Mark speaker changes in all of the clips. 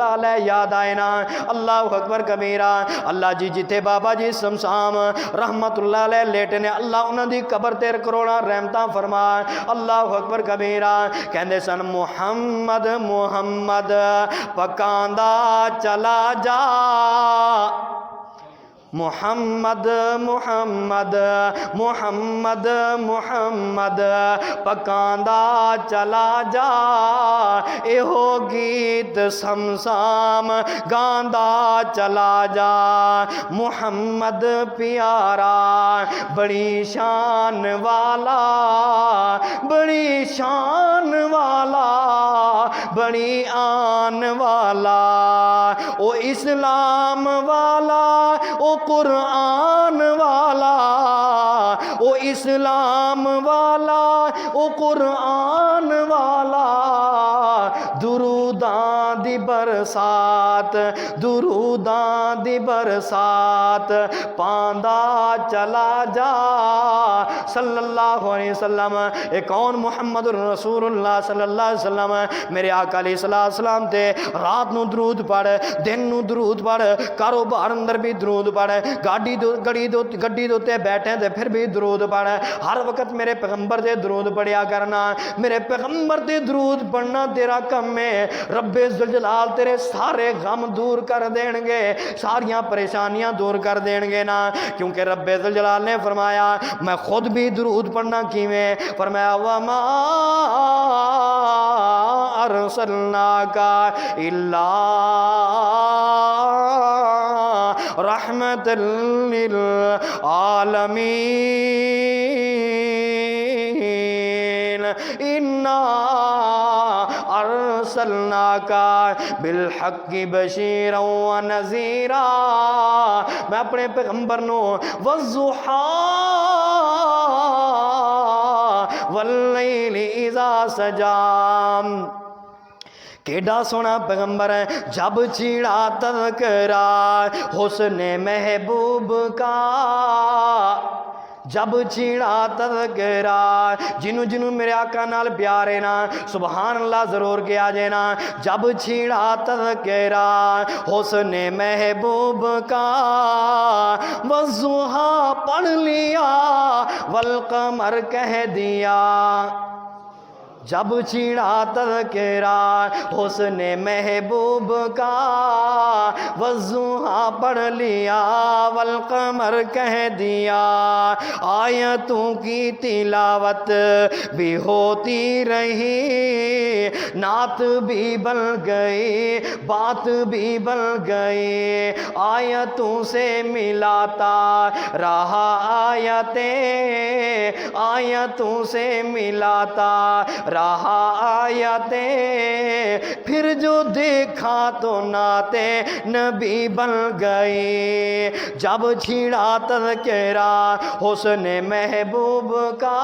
Speaker 1: علیہ یاد آئے نا اللہ اکبر کبیرہ اللہ جی جتھے بابا جی سمسام رحمت اللہ علیہ لیٹے نے اللہ انہاں دی قبر تے کروڑاں رحمتاں فرما اللہ اکبر کبیرہ کہندے سن محمد محمد پکاندا چلا جا محمد محمد محمد محمد پکاندا چلا جا ایہو گیت سمسام گاندا چلا جا محمد پیارا بڑی شان والا بڑی شان والا بڑی آن والا او اسلام والا او قرآن والا او اسلام والا او قرآن والا دروداں دی برسات دروداں دی برسات پاندا چلا جا صلی اللہ علیہ وسلم اے کون محمد رسول اللہ صلی اللہ علیہ وسلم میرے آقا علیہ السلام تے رات نو درود پڑھ دن نو درود پڑھ کاروبار اندر بھی درود پڑھ گڈی دوتے بیٹھے تے پھر بھی درود پڑھ ہر وقت میرے پیغمبر دے درود پڑھیا کرنا میرے پیغمبر دے درود پڑھنا تیرا کم ہے رب ذوالجلال تیرے سارے غم دور کر دین گے ساریاں پریشانیاں دور کر دین گے نا کیونکہ رب ذوالجلال نے فرمایا میں خود بھی درود پڑھنا کیویں فرمایا وما ارسلناک الا رحمت للعالمین انا ارسلناک بالحق بشیرا ونذیرا میں اپنے پیغمبر نو والضحی واللیل اذا سجا کیڈا سونا پیغمبر ہے جب چھیڑا تذکرہ حسن محبوب کا جب چھیڑا تذکرہ جنو جنو میرے آقا نال پیارے نا سبحان اللہ ضرور کیا جینا جب چھیڑا تذکرہ حسن محبوب کا والضحیٰ پڑھ لیا والقمر کہہ دیا جب چھیڑا تذکرہ حسن محبوب کا والضحیٰ پڑھ لیا والقمر کہہ دیا آیتوں کی تلاوت بھی ہوتی رہی نعت بھی بن گئی بات بھی بن گئی آیتوں سے ملاتا رہا آیتیں آیتوں سے ملاتا رہا آیتیں پھر جو دیکھا تو نعتیں نبی بن گئی جب چھیڑا تذکرہ حسن محبوب کا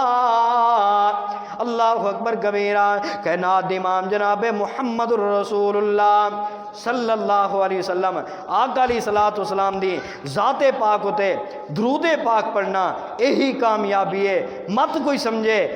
Speaker 1: اللہ اکبر کبیرہ کہ نعت امام جناب محمد رسول اللہ صلی اللہ علیہ وسلم آقا علیہ السلام دی ذات پاک ہوتے درود پاک پڑھنا یہی کامیابی ہے مت کوئی سمجھے